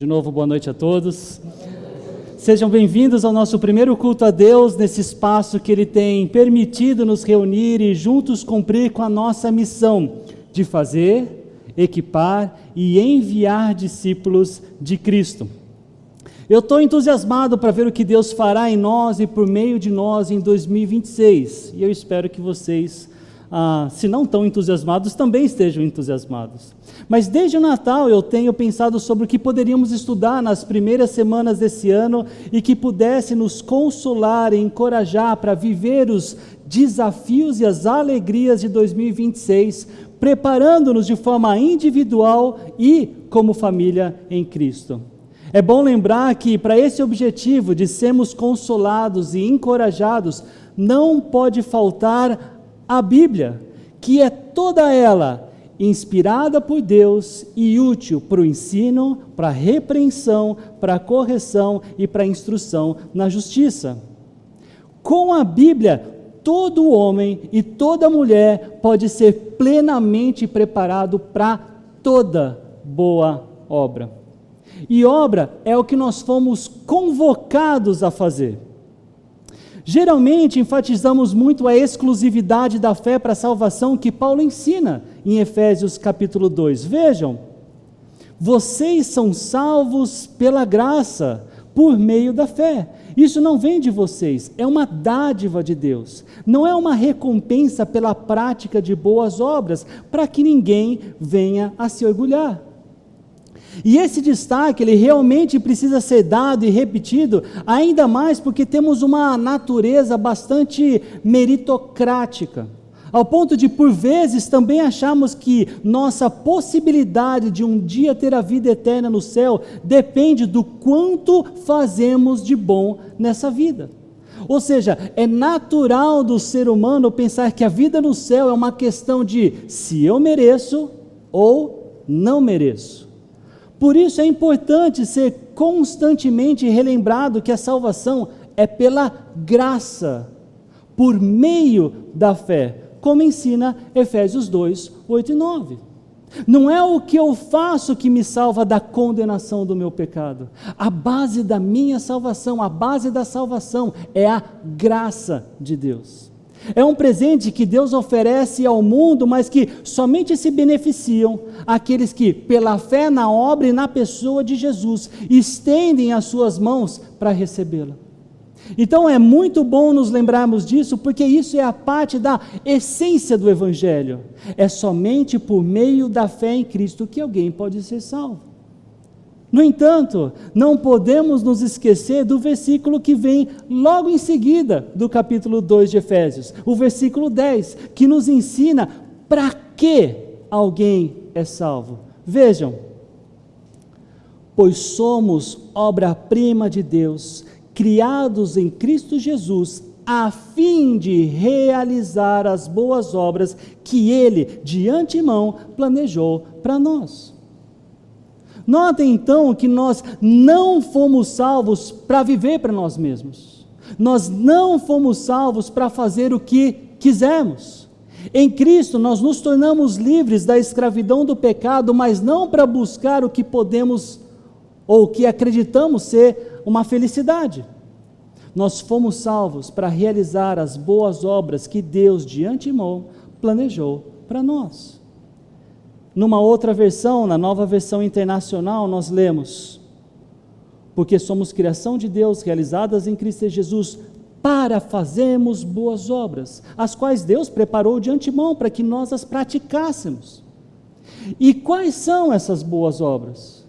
De novo, boa noite a todos. Sejam bem-vindos ao nosso primeiro culto a Deus, nesse espaço que Ele tem permitido nos reunir e juntos cumprir com a nossa missão de fazer, equipar e enviar discípulos de Cristo. Eu estou entusiasmado para ver o que Deus fará em nós e por meio de nós em 2026, e eu espero que vocês, se não estão entusiasmados, também estejam entusiasmados. Mas desde o Natal eu tenho pensado sobre o que poderíamos estudar nas primeiras semanas desse ano e que pudesse nos consolar e encorajar para viver os desafios e as alegrias de 2026, preparando-nos de forma individual e como família em Cristo. É bom lembrar que para esse objetivo de sermos consolados e encorajados, não pode faltar a Bíblia, que é toda ela inspirada por Deus e útil para o ensino, para a repreensão, para a correção e para a instrução na justiça. Com a Bíblia, todo homem e toda mulher pode ser plenamente preparado para toda boa obra. E obra é o que nós fomos convocados a fazer. Geralmente enfatizamos muito a exclusividade da fé para a salvação que Paulo ensina em Efésios capítulo 2. Vejam, vocês são salvos pela graça, por meio da fé. Isso não vem de vocês, é uma dádiva de Deus. Não é uma recompensa pela prática de boas obras, para que ninguém venha a se orgulhar. E esse destaque, ele realmente precisa ser dado e repetido, ainda mais porque temos uma natureza bastante meritocrática, ao ponto de, por vezes, também acharmos que nossa possibilidade de um dia ter a vida eterna no céu depende do quanto fazemos de bom nessa vida. Ou seja, é natural do ser humano pensar que a vida no céu é uma questão de se eu mereço ou não mereço. Por isso é importante ser constantemente relembrado que a salvação é pela graça, por meio da fé, como ensina Efésios 2, 8 e 9. Não é o que eu faço que me salva da condenação do meu pecado. A base da minha salvação, a base da salvação é a graça de Deus. É um presente que Deus oferece ao mundo, mas que somente se beneficiam aqueles que, pela fé na obra e na pessoa de Jesus, estendem as suas mãos para recebê-la. Então é muito bom nos lembrarmos disso, porque isso é a parte da essência do Evangelho. É somente por meio da fé em Cristo que alguém pode ser salvo. No entanto, não podemos nos esquecer do versículo que vem logo em seguida do capítulo 2 de Efésios, o versículo 10, que nos ensina para que alguém é salvo. Vejam, pois somos obra-prima de Deus, criados em Cristo Jesus, a fim de realizar as boas obras que Ele, de antemão, planejou para nós. Notem então que nós não fomos salvos para viver para nós mesmos. Nós não fomos salvos para fazer o que quisermos. Em Cristo nós nos tornamos livres da escravidão do pecado, mas não para buscar o que podemos ou o que acreditamos ser uma felicidade. Nós fomos salvos para realizar as boas obras que Deus de antemão planejou para nós. Numa outra versão, na Nova Versão Internacional, nós lemos: porque somos criação de Deus, realizadas em Cristo Jesus, para fazermos boas obras, as quais Deus preparou de antemão para que nós as praticássemos. E quais são essas boas obras?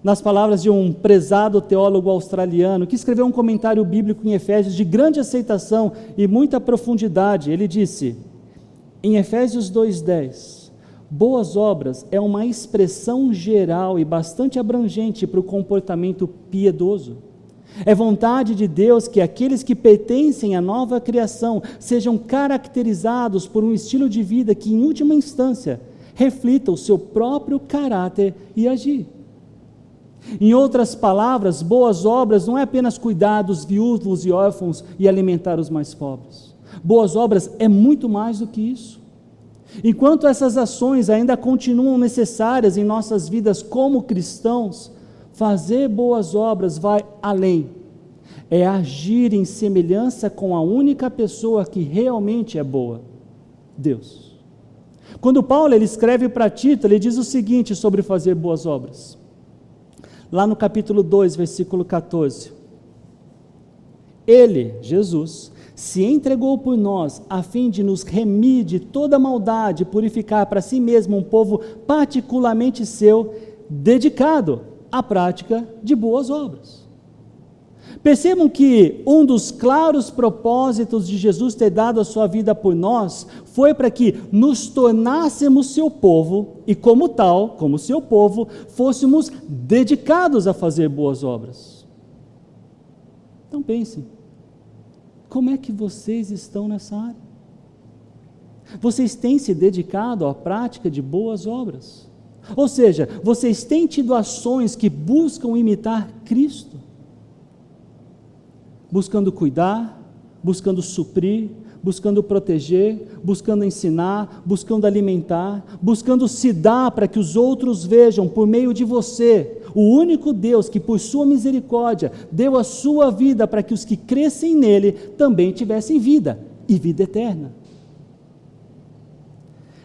Nas palavras de um prezado teólogo australiano, que escreveu um comentário bíblico em Efésios de grande aceitação e muita profundidade, ele disse, em Efésios 2:10, boas obras é uma expressão geral e bastante abrangente para o comportamento piedoso. É vontade de Deus que aqueles que pertencem à nova criação sejam caracterizados por um estilo de vida que, em última instância, reflita o seu próprio caráter e agir. Em outras palavras, boas obras não é apenas cuidar dos viúvos e órfãos e alimentar os mais pobres. Boas obras é muito mais do que isso. Enquanto essas ações ainda continuam necessárias em nossas vidas como cristãos, Fazer boas obras vai além. É agir em semelhança com a única pessoa que realmente é boa, Deus. Quando Paulo ele escreve para Tito, ele diz o seguinte sobre fazer boas obras. Lá no capítulo 2, versículo 14. Ele, Jesus, se entregou por nós, a fim de nos remir de toda maldade, purificar para si mesmo um povo particularmente seu, dedicado à prática de boas obras. Percebam que um dos claros propósitos de Jesus ter dado a sua vida por nós, foi para que nos tornássemos seu povo, e como tal, como seu povo, fôssemos dedicados a fazer boas obras. Então pensem, como é que vocês estão nessa área? Vocês têm se dedicado à prática de boas obras? Ou seja, vocês têm tido ações que buscam imitar Cristo? Buscando cuidar, buscando suprir, buscando proteger, buscando ensinar, buscando alimentar, buscando se dar para que os outros vejam por meio de você, o único Deus que por sua misericórdia deu a sua vida para que os que crescem nele também tivessem vida, e vida eterna.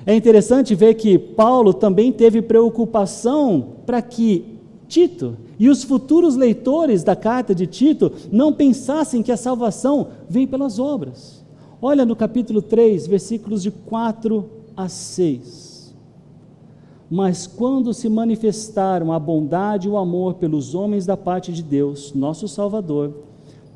É interessante ver que Paulo também teve preocupação para que Tito e os futuros leitores da carta de Tito não pensassem que a salvação vem pelas obras. Olha no capítulo 3, versículos de 4 a 6. Mas quando se manifestaram a bondade e o amor pelos homens da parte de Deus, nosso Salvador,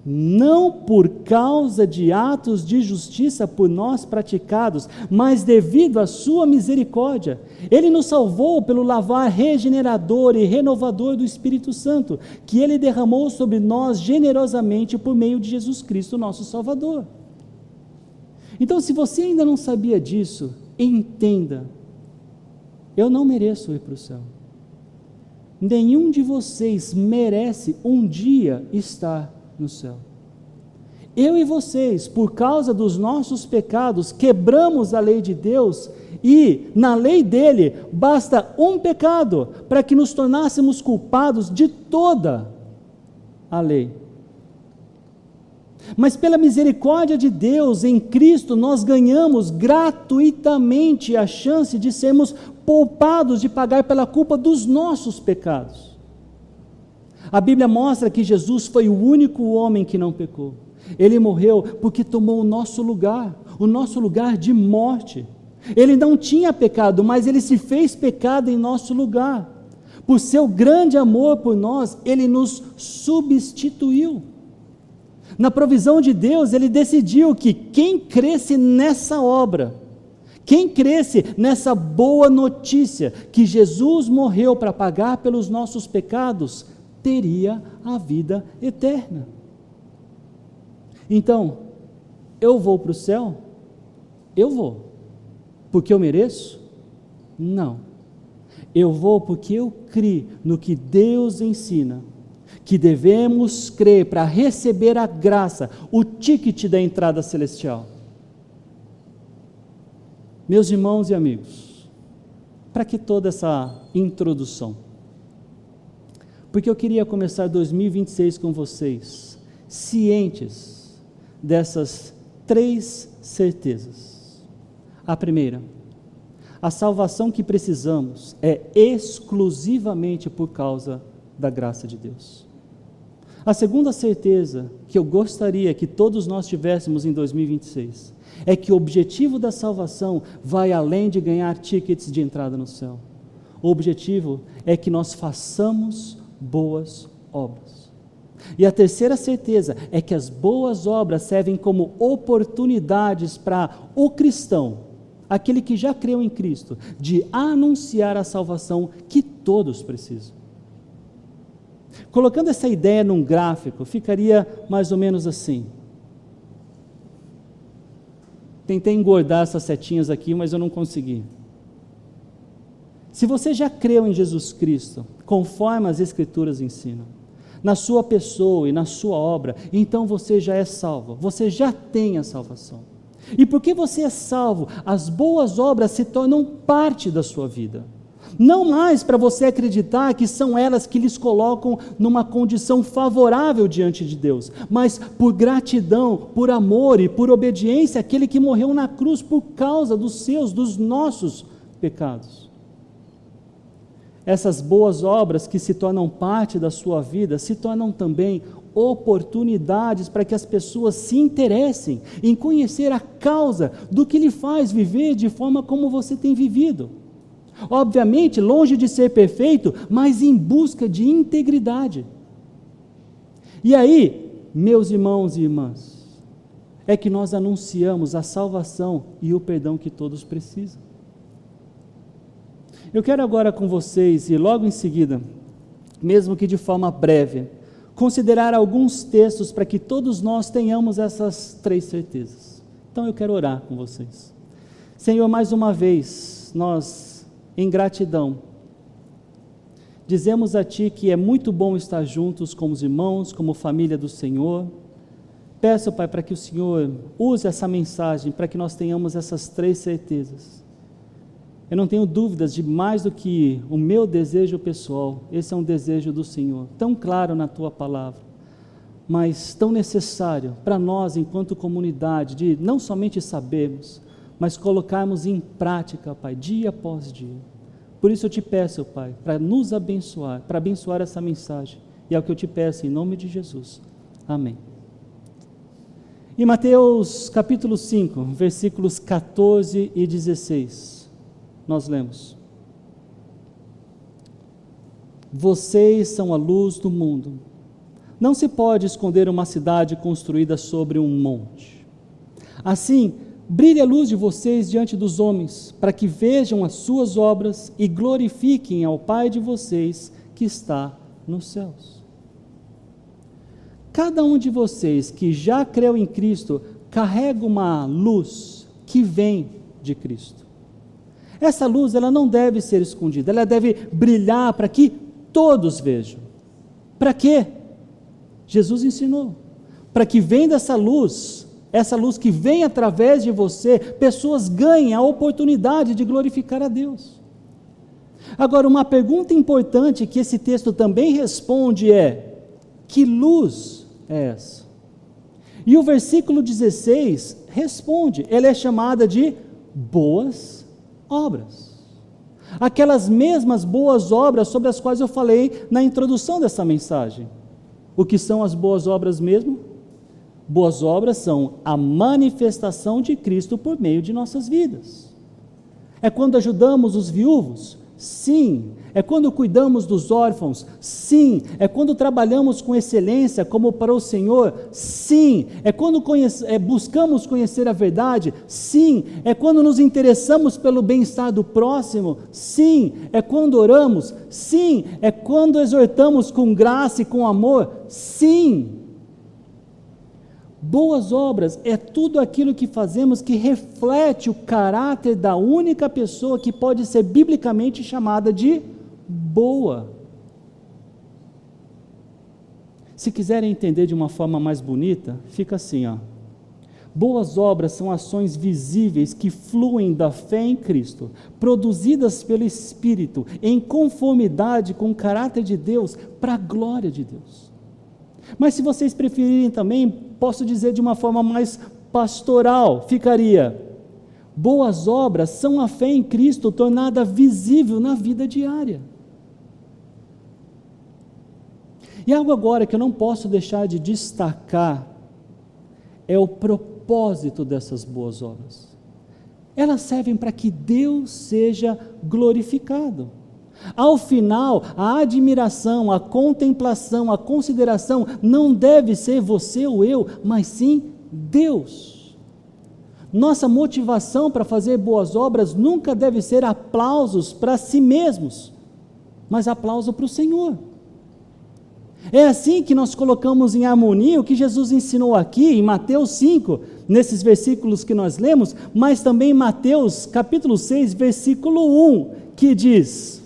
não por causa de atos de justiça por nós praticados, mas devido à sua misericórdia, Ele nos salvou pelo lavar regenerador e renovador do Espírito Santo, que Ele derramou sobre nós generosamente por meio de Jesus Cristo, nosso Salvador. Então, se você ainda não sabia disso, entenda, eu não mereço ir para o céu. Nenhum de vocês merece um dia estar no céu. Eu e vocês, por causa dos nossos pecados, quebramos a lei de Deus, e na lei dele basta um pecado para que nos tornássemos culpados de toda a lei. Mas pela misericórdia de Deus, em Cristo, nós ganhamos gratuitamente a chance de sermos poupados de pagar pela culpa dos nossos pecados. A Bíblia mostra que Jesus foi o único homem que não pecou. Ele morreu porque tomou o nosso lugar de morte. Ele não tinha pecado, mas Ele se fez pecado em nosso lugar. Por seu grande amor por nós, Ele nos substituiu. Na provisão de Deus, Ele decidiu que quem cresce nessa obra, quem cresce nessa boa notícia, que Jesus morreu para pagar pelos nossos pecados, teria a vida eterna. Então, eu vou para o céu? Eu vou. Porque eu mereço? Não. Eu vou porque eu creio no que Deus ensina, que devemos crer para receber a graça, o ticket da entrada celestial. Meus irmãos e amigos, para que toda essa introdução? Porque eu queria começar 2026 com vocês, cientes dessas 3 certezas. A primeira, a salvação que precisamos é exclusivamente por causa da graça de Deus. A segunda certeza que eu gostaria que todos nós tivéssemos em 2026 é que o objetivo da salvação vai além de ganhar tickets de entrada no céu. O objetivo é que nós façamos boas obras. E a terceira certeza é que as boas obras servem como oportunidades para o cristão, aquele que já creu em Cristo, de anunciar a salvação que todos precisam. Colocando essa ideia num gráfico, ficaria mais ou menos assim. Tentei engordar essas setinhas aqui, mas eu não consegui. Se você já creu em Jesus Cristo, conforme as Escrituras ensinam, na sua pessoa e na sua obra, então você já é salvo, você já tem a salvação. E porque você é salvo, as boas obras se tornam parte da sua vida. Não mais para você acreditar que são elas que lhes colocam numa condição favorável diante de Deus, mas por gratidão, por amor e por obediência àquele que morreu na cruz por causa dos nossos pecados. Essas boas obras que se tornam parte da sua vida, se tornam também oportunidades para que as pessoas se interessem em conhecer a causa do que lhe faz viver de forma como você tem vivido. Obviamente, longe de ser perfeito, mas em busca de integridade. E aí, meus irmãos e irmãs, é que nós anunciamos a salvação e o perdão que todos precisam. Eu quero agora com vocês, e logo em seguida, mesmo que de forma breve, considerar alguns textos para que todos nós tenhamos essas 3 certezas. Então eu quero orar com vocês. Senhor, mais uma vez, nós, em gratidão, dizemos a Ti que é muito bom estar juntos como os irmãos, como família do Senhor. Peço, Pai, para que o Senhor use essa mensagem, para que nós tenhamos essas 3 certezas. Eu não tenho dúvidas de mais do que o meu desejo pessoal, esse é um desejo do Senhor, tão claro na Tua palavra, mas tão necessário para nós enquanto comunidade, de não somente sabermos, mas colocarmos em prática, Pai, dia após dia. Por isso eu te peço, Pai, para nos abençoar, para abençoar essa mensagem, e é o que eu te peço em nome de Jesus. Amém. Em Mateus capítulo 5, versículos 14 e 16, nós lemos: vocês são a luz do mundo. Não se pode esconder uma cidade construída sobre um monte. Assim, brilhe a luz de vocês diante dos homens, para que vejam as suas obras e glorifiquem ao Pai de vocês que está nos céus. Cada um de vocês que já creu em Cristo, carrega uma luz que vem de Cristo. Essa luz, ela não deve ser escondida, ela deve brilhar para que todos vejam. Para quê? Jesus ensinou, para que vem dessa luz, essa luz que vem através de você, pessoas ganhem a oportunidade de glorificar a Deus. Agora, uma pergunta importante que esse texto também responde é: que luz é essa? E o versículo 16 responde, ela é chamada de boas obras. Aquelas mesmas boas obras sobre as quais eu falei na introdução dessa mensagem. O que são as boas obras mesmo? Boas obras são a manifestação de Cristo por meio de nossas vidas. É quando ajudamos os viúvos? Sim. É quando cuidamos dos órfãos? Sim. É quando trabalhamos com excelência como para o Senhor? Sim. É quando buscamos conhecer a verdade? Sim. É quando nos interessamos pelo bem-estar do próximo? Sim. É quando oramos? Sim. É quando exortamos com graça e com amor? Sim. Boas obras é tudo aquilo que fazemos que reflete o caráter da única pessoa que pode ser biblicamente chamada de boa. Se quiserem entender de uma forma mais bonita, fica assim, ó. Boas obras são ações visíveis que fluem da fé em Cristo, produzidas pelo Espírito, em conformidade com o caráter de Deus, para a glória de Deus. Mas se vocês preferirem também, posso dizer de uma forma mais pastoral, ficaria: boas obras são a fé em Cristo tornada visível na vida diária. E algo agora que eu não posso deixar de destacar é o propósito dessas boas obras. Elas servem para que Deus seja glorificado. Ao final, a admiração, a contemplação, a consideração não deve ser você ou eu, mas sim Deus. Nossa motivação para fazer boas obras nunca deve ser aplausos para si mesmos, mas aplauso para o Senhor. É assim que nós colocamos em harmonia o que Jesus ensinou aqui em Mateus 5, nesses versículos que nós lemos, mas também em Mateus capítulo 6, versículo 1, que diz: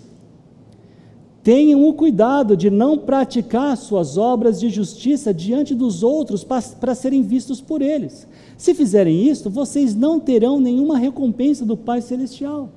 tenham o cuidado de não praticar suas obras de justiça diante dos outros para serem vistos por eles. Se fizerem isto, vocês não terão nenhuma recompensa do Pai Celestial.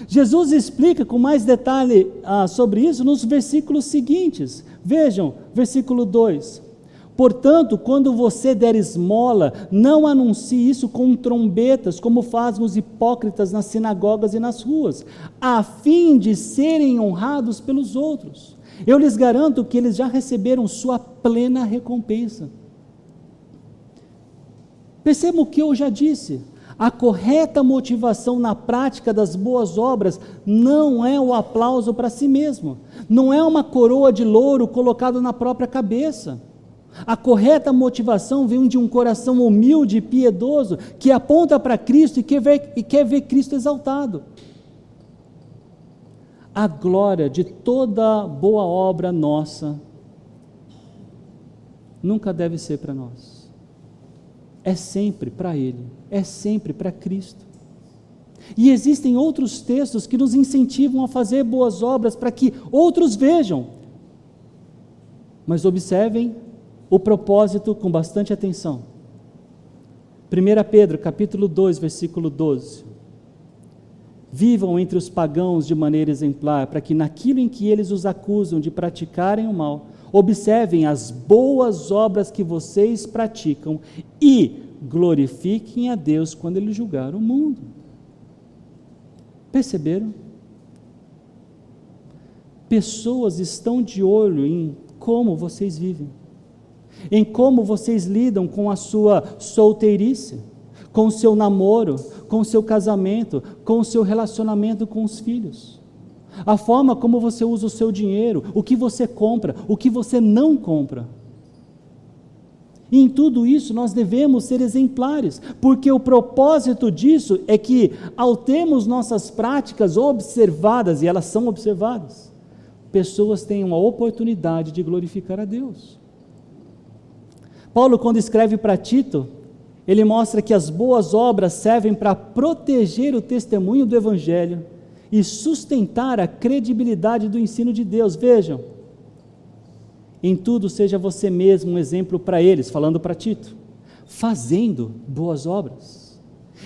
Jesus explica com mais detalhe sobre isso nos versículos seguintes. Vejam, versículo 2. Portanto, quando você der esmola, não anuncie isso com trombetas, como fazem os hipócritas nas sinagogas e nas ruas, a fim de serem honrados pelos outros. Eu lhes garanto que eles já receberam sua plena recompensa. Percebam o que eu já disse. A correta motivação na prática das boas obras não é o aplauso para si mesmo, não é uma coroa de louro colocada na própria cabeça. A correta motivação vem de um coração humilde e piedoso, que aponta para Cristo e quer ver Cristo exaltado. A glória de toda boa obra nossa nunca deve ser para nós. É sempre para Ele, é sempre para Cristo. E existem outros textos que nos incentivam a fazer boas obras para que outros vejam. Mas observem o propósito com bastante atenção. 1 Pedro, capítulo 2, versículo 12. Vivam entre os pagãos de maneira exemplar, para que naquilo em que eles os acusam de praticarem o mal, observem as boas obras que vocês praticam e glorifiquem a Deus quando Ele julgar o mundo. Perceberam? Pessoas estão de olho em como vocês vivem, em como vocês lidam com a sua solteirice, com o seu namoro, com o seu casamento, com o seu relacionamento com os filhos. A forma como você usa o seu dinheiro, o que você compra, o que você não compra. E em tudo isso nós devemos ser exemplares, porque o propósito disso é que, ao termos nossas práticas observadas, e elas são observadas, pessoas tenham a oportunidade de glorificar a Deus. Paulo, quando escreve para Tito, ele mostra que as boas obras servem para proteger o testemunho do Evangelho e sustentar a credibilidade do ensino de Deus. Vejam, em tudo seja você mesmo um exemplo para eles, falando para Tito, fazendo boas obras.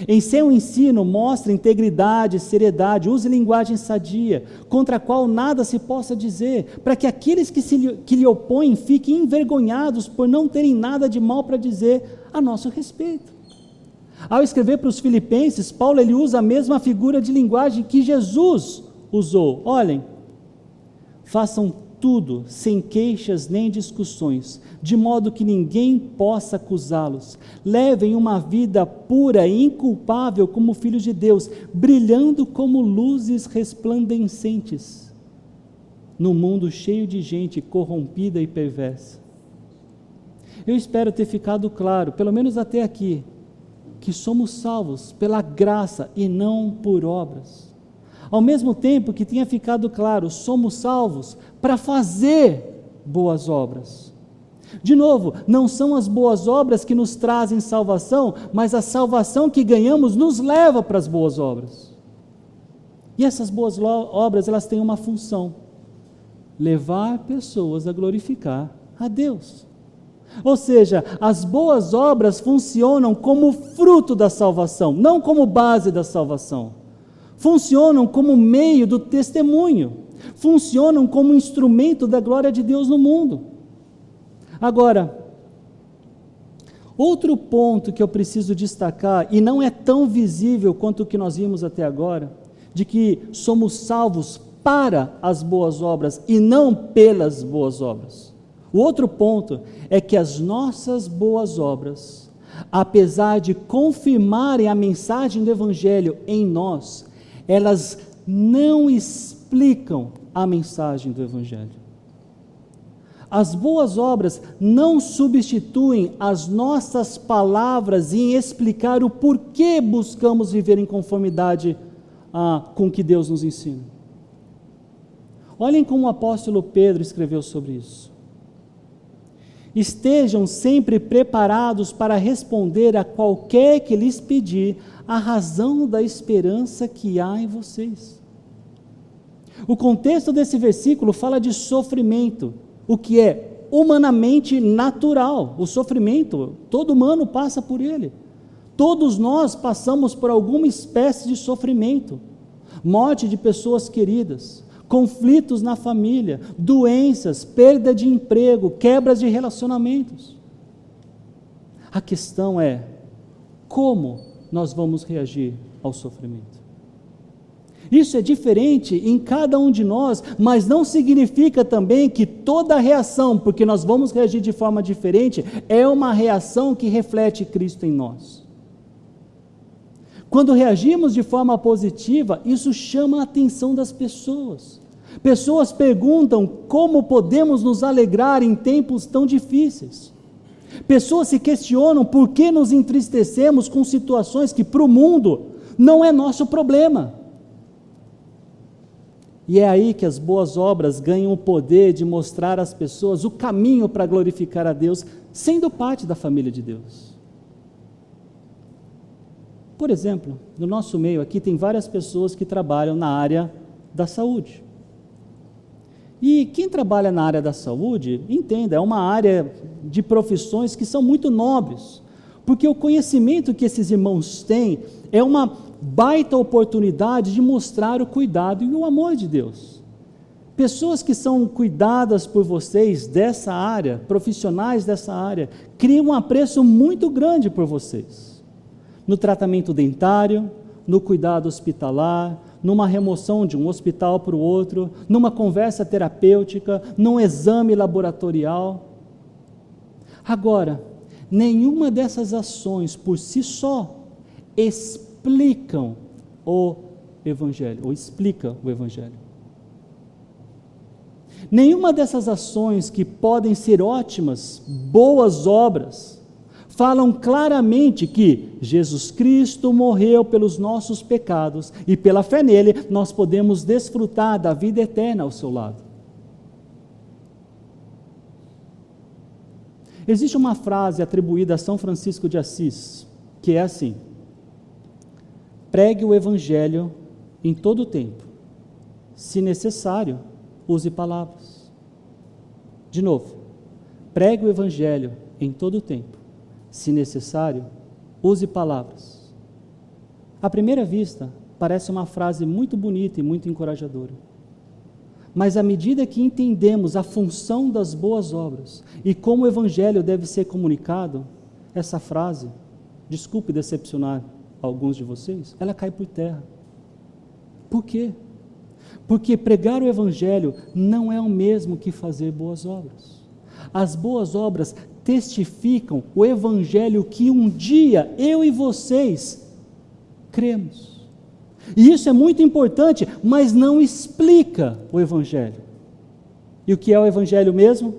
Em seu ensino mostre integridade, seriedade, use linguagem sadia, contra a qual nada se possa dizer, para que aqueles que lhe opõem fiquem envergonhados por não terem nada de mal para dizer a nosso respeito. Ao escrever para os filipenses, Paulo ele usa a mesma figura de linguagem que Jesus usou. Olhem, façam tudo sem queixas nem discussões, de modo que ninguém possa acusá-los. Levem uma vida pura e inculpável como filhos de Deus, brilhando como luzes resplandecentes, no mundo cheio de gente corrompida e perversa. Eu espero ter ficado claro, pelo menos até aqui, que somos salvos pela graça e não por obras. Ao mesmo tempo que tenha ficado claro, somos salvos para fazer boas obras. De novo, não são as boas obras que nos trazem salvação, mas a salvação que ganhamos nos leva para as boas obras. E essas boas obras, elas têm uma função: levar pessoas a glorificar a Deus. Ou seja, as boas obras funcionam como fruto da salvação, não como base da salvação. Funcionam como meio do testemunho, funcionam como instrumento da glória de Deus no mundo. Agora, outro ponto que eu preciso destacar, e não é tão visível quanto o que nós vimos até agora, de que somos salvos para as boas obras e não pelas boas obras. O outro ponto é que as nossas boas obras, apesar de confirmarem a mensagem do Evangelho em nós, elas não explicam a mensagem do Evangelho. As boas obras não substituem as nossas palavras em explicar o porquê buscamos viver em conformidade com o que Deus nos ensina. Olhem como o apóstolo Pedro escreveu sobre isso. Estejam sempre preparados para responder a qualquer que lhes pedir a razão da esperança que há em vocês. O contexto desse versículo fala de sofrimento, o que é humanamente natural. O sofrimento, todo humano passa por ele. Todos nós passamos por alguma espécie de sofrimento. morte de pessoas queridas, conflitos na família, doenças, perda de emprego, quebras de relacionamentos. A questão é, como nós vamos reagir ao sofrimento? Isso é diferente em cada um de nós, mas não significa também que toda reação, porque nós vamos reagir de forma diferente, é uma reação que reflete Cristo em nós. Quando reagimos de forma positiva, isso chama a atenção das pessoas. Pessoas perguntam como podemos nos alegrar em tempos tão difíceis. Pessoas se questionam por que nos entristecemos com situações que para o mundo não é nosso problema. E é aí que as boas obras ganham o poder de mostrar às pessoas o caminho para glorificar a Deus, sendo parte da família de Deus. Por exemplo, no nosso meio aqui tem várias pessoas que trabalham na área da saúde. E quem trabalha na área da saúde, entenda, é uma área de profissões que são muito nobres, porque o conhecimento que esses irmãos têm é uma baita oportunidade de mostrar o cuidado e o amor de Deus. Pessoas que são cuidadas por vocês dessa área, profissionais dessa área, criam um apreço muito grande por vocês. No tratamento dentário, no cuidado hospitalar, numa remoção de um hospital para o outro, numa conversa terapêutica, num exame laboratorial. Agora, nenhuma dessas ações por si só explicam o Evangelho, ou explica o Evangelho. Nenhuma dessas ações que podem ser ótimas, boas obras, falam claramente que Jesus Cristo morreu pelos nossos pecados e pela fé nele nós podemos desfrutar da vida eterna ao seu lado. Existe uma frase atribuída a São Francisco de Assis, que é assim: pregue o Evangelho em todo o tempo, se necessário, use palavras. De novo, pregue o Evangelho em todo o tempo, se necessário, use palavras. À primeira vista, parece uma frase muito bonita e muito encorajadora. Mas à medida que entendemos a função das boas obras e como o Evangelho deve ser comunicado, essa frase, desculpe decepcionar alguns de vocês, ela cai por terra. Por quê? Porque pregar o Evangelho não é o mesmo que fazer boas obras. As boas obras testificam o Evangelho que um dia eu e vocês cremos. E isso é muito importante, mas não explica o Evangelho. E o que é o Evangelho mesmo?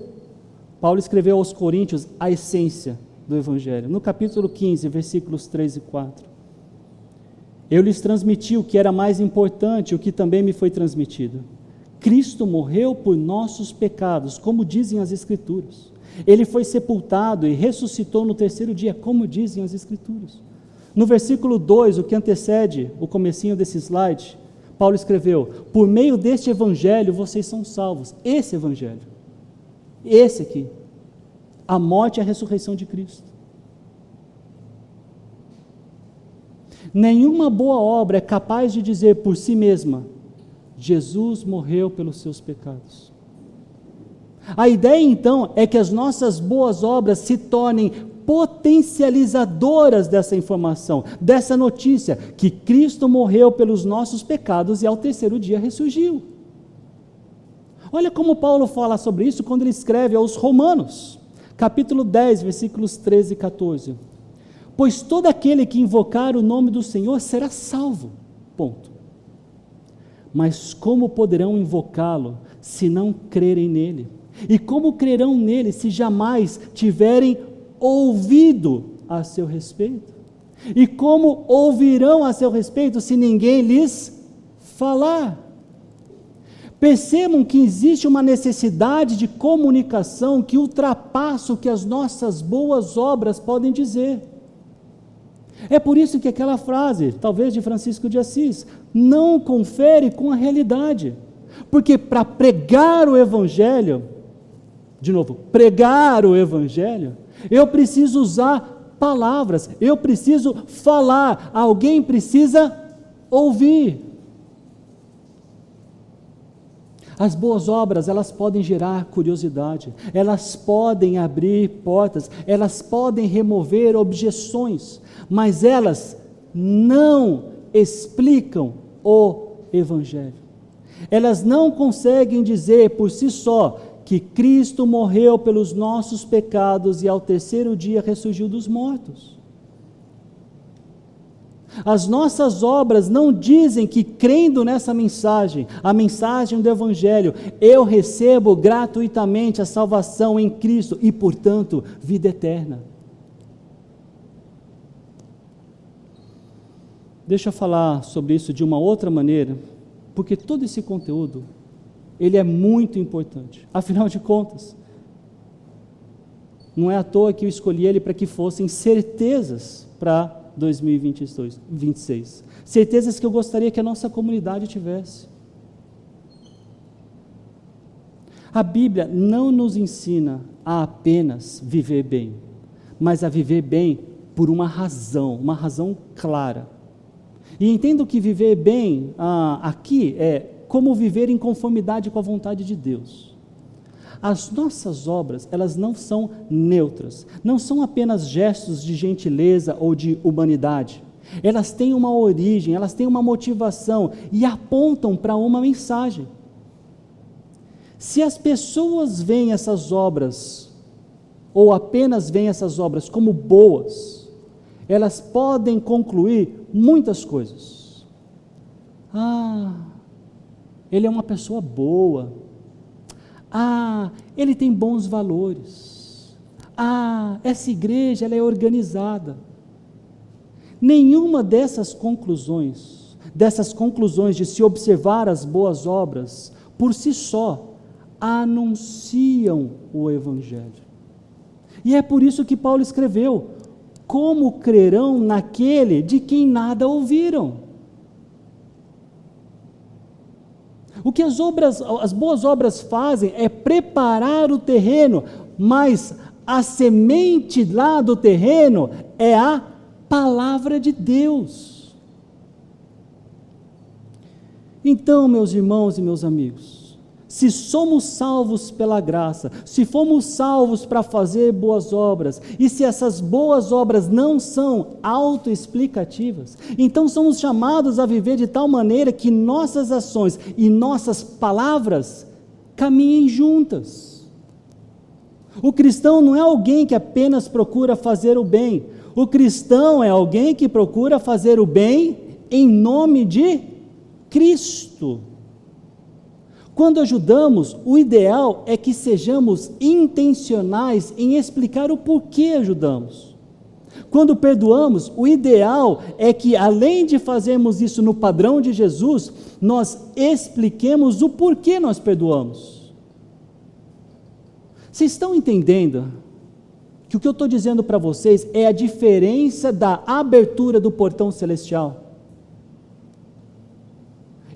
Paulo escreveu aos Coríntios a essência do Evangelho, no capítulo 15, versículos 3 e 4. Eu lhes transmiti o que era mais importante, o que também me foi transmitido. Cristo morreu por nossos pecados, como dizem as Escrituras. Ele foi sepultado e ressuscitou no terceiro dia, como dizem as Escrituras. No versículo 2, o que antecede o comecinho desse slide, Paulo escreveu: por meio deste Evangelho vocês são salvos. Esse Evangelho, esse aqui, a morte e a ressurreição de Cristo. Nenhuma boa obra é capaz de dizer por si mesma: Jesus morreu pelos seus pecados. A ideia então é que as nossas boas obras se tornem potencializadoras dessa informação, dessa notícia, que Cristo morreu pelos nossos pecados e ao terceiro dia ressurgiu. Olha como Paulo fala sobre isso quando ele escreve aos Romanos, capítulo 10, versículos 13 e 14. Pois todo aquele que invocar o nome do Senhor será salvo. Ponto. Mas como poderão invocá-lo se não crerem nele? E como crerão nele se jamais tiverem ouvido a seu respeito? E como ouvirão a seu respeito se ninguém lhes falar? Percebam que existe uma necessidade de comunicação que ultrapassa o que as nossas boas obras podem dizer. É por isso que aquela frase, talvez de Francisco de Assis, não confere com a realidade. Porque para pregar o Evangelho, de novo, pregar o Evangelho, eu preciso usar palavras, eu preciso falar, alguém precisa ouvir. As boas obras, elas podem gerar curiosidade, elas podem abrir portas, elas podem remover objeções, mas elas não explicam o Evangelho. Elas não conseguem dizer por si só que Cristo morreu pelos nossos pecados e ao terceiro dia ressurgiu dos mortos. As nossas obras não dizem que, crendo nessa mensagem, a mensagem do Evangelho, eu recebo gratuitamente a salvação em Cristo e, portanto, vida eterna. Deixa eu falar sobre isso de uma outra maneira, porque todo esse conteúdo, ele é muito importante. Afinal de contas, não é à toa que eu escolhi ele para que fossem certezas para 2026. Certezas que eu gostaria que a nossa comunidade tivesse. A Bíblia não nos ensina a apenas viver bem, mas a viver bem por uma razão clara. E entendo que viver bem aqui é como viver em conformidade com a vontade de Deus. As nossas obras, elas não são neutras, não são apenas gestos de gentileza ou de humanidade. Elas têm uma origem, elas têm uma motivação e apontam para uma mensagem. Se as pessoas veem essas obras, ou apenas veem essas obras como boas, elas podem concluir muitas coisas. Ele é uma pessoa boa. Ele tem bons valores. Essa igreja ela é organizada. Nenhuma dessas conclusões de se observar as boas obras, por si só, anunciam o Evangelho. E é por isso que Paulo escreveu: como crerão naquele de quem nada ouviram? O que as boas obras fazem é preparar o terreno, mas a semente lá do terreno é a palavra de Deus. Então, meus irmãos e meus amigos, se somos salvos pela graça, se fomos salvos para fazer boas obras, e se essas boas obras não são autoexplicativas, então somos chamados a viver de tal maneira que nossas ações e nossas palavras caminhem juntas. O cristão não é alguém que apenas procura fazer o bem, o cristão é alguém que procura fazer o bem em nome de Cristo. Quando ajudamos, o ideal é que sejamos intencionais em explicar o porquê ajudamos. Quando perdoamos, o ideal é que, além de fazermos isso no padrão de Jesus, nós expliquemos o porquê nós perdoamos. Vocês estão entendendo que o que eu estou dizendo para vocês é a diferença da abertura do portão celestial?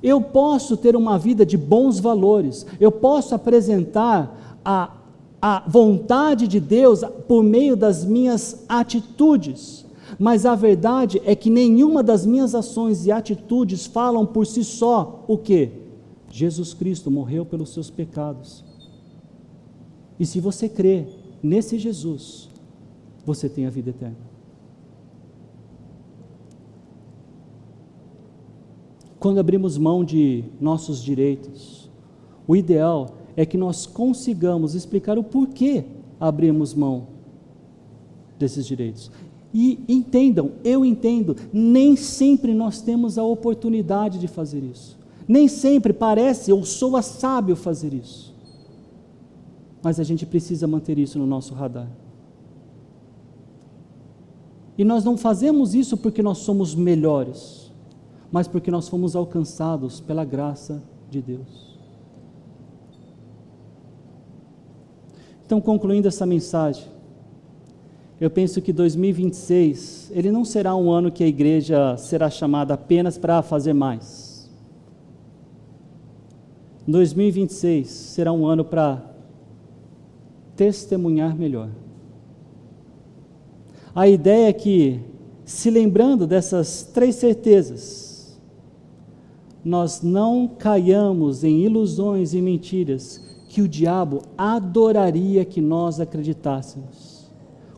Eu posso ter uma vida de bons valores, eu posso apresentar a vontade de Deus por meio das minhas atitudes, mas a verdade é que nenhuma das minhas ações e atitudes falam por si só o quê? Jesus Cristo morreu pelos seus pecados. E se você crê nesse Jesus, você tem a vida eterna. Quando abrimos mão de nossos direitos, o ideal é que nós consigamos explicar o porquê abrimos mão desses direitos. E entendam, eu entendo, nem sempre nós temos a oportunidade de fazer isso. Nem sempre parece ou soa sábio fazer isso. Mas a gente precisa manter isso no nosso radar. E nós não fazemos isso porque nós somos melhores, mas porque nós fomos alcançados pela graça de Deus. Então, concluindo essa mensagem, eu penso que 2026, ele não será um ano que a igreja será chamada apenas para fazer mais. 2026 será um ano para testemunhar melhor. A ideia é que, se lembrando dessas 3 certezas, nós não caiamos em ilusões e mentiras que o diabo adoraria que nós acreditássemos,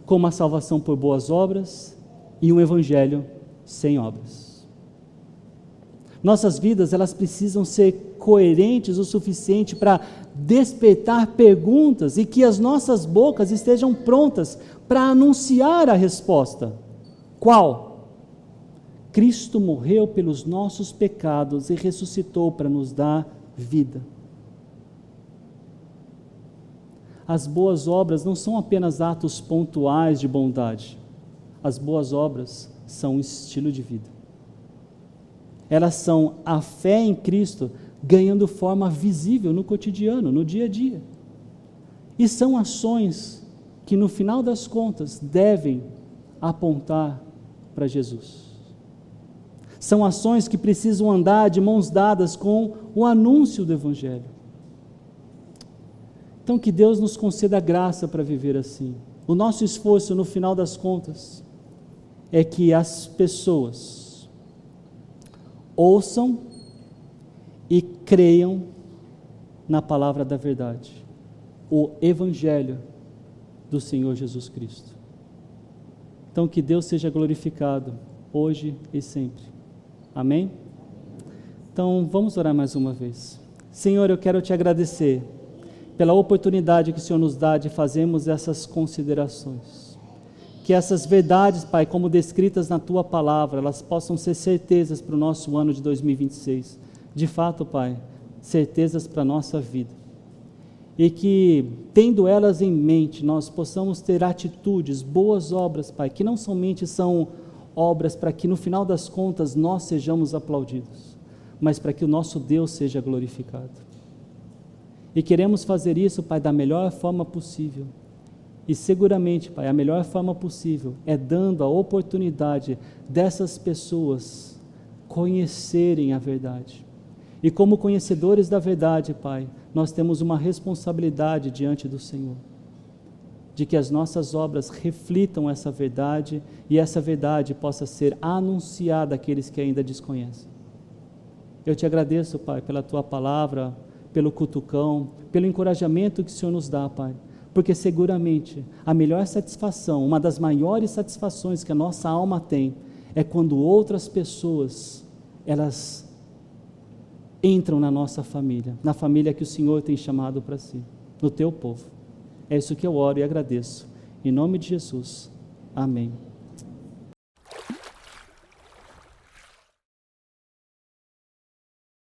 como a salvação por boas obras e um evangelho sem obras. Nossas vidas, elas precisam ser coerentes o suficiente para despertar perguntas e que as nossas bocas estejam prontas para anunciar a resposta. Qual? Cristo morreu pelos nossos pecados e ressuscitou para nos dar vida. As boas obras não são apenas atos pontuais de bondade. As boas obras são um estilo de vida. Elas são a fé em Cristo ganhando forma visível no cotidiano, no dia a dia. E são ações que, no final das contas, devem apontar para Jesus. São ações que precisam andar de mãos dadas com o anúncio do Evangelho. Então, que Deus nos conceda graça para viver assim. O nosso esforço, no final das contas, é que as pessoas ouçam e creiam na palavra da verdade, o Evangelho do Senhor Jesus Cristo. Então, que Deus seja glorificado hoje e sempre. Amém? Então, vamos orar mais uma vez. Senhor, eu quero te agradecer pela oportunidade que o Senhor nos dá de fazermos essas considerações. Que essas verdades, Pai, como descritas na Tua palavra, elas possam ser certezas para o nosso ano de 2026. De fato, Pai, certezas para a nossa vida. E que, tendo elas em mente, nós possamos ter atitudes, boas obras, Pai, que não somente são obras para que no final das contas nós sejamos aplaudidos, mas para que o nosso Deus seja glorificado. E queremos fazer isso, Pai, da melhor forma possível. E seguramente, Pai, a melhor forma possível é dando a oportunidade dessas pessoas conhecerem a verdade. E como conhecedores da verdade, Pai, nós temos uma responsabilidade diante do Senhor, de que as nossas obras reflitam essa verdade e essa verdade possa ser anunciada àqueles que ainda desconhecem. Eu te agradeço, Pai, pela Tua palavra, pelo cutucão, pelo encorajamento que o Senhor nos dá, Pai, porque seguramente a melhor satisfação, uma das maiores satisfações que a nossa alma tem, é quando outras pessoas, elas entram na nossa família, na família que o Senhor tem chamado para si, no Teu povo. É isso que eu oro e agradeço. Em nome de Jesus. Amém.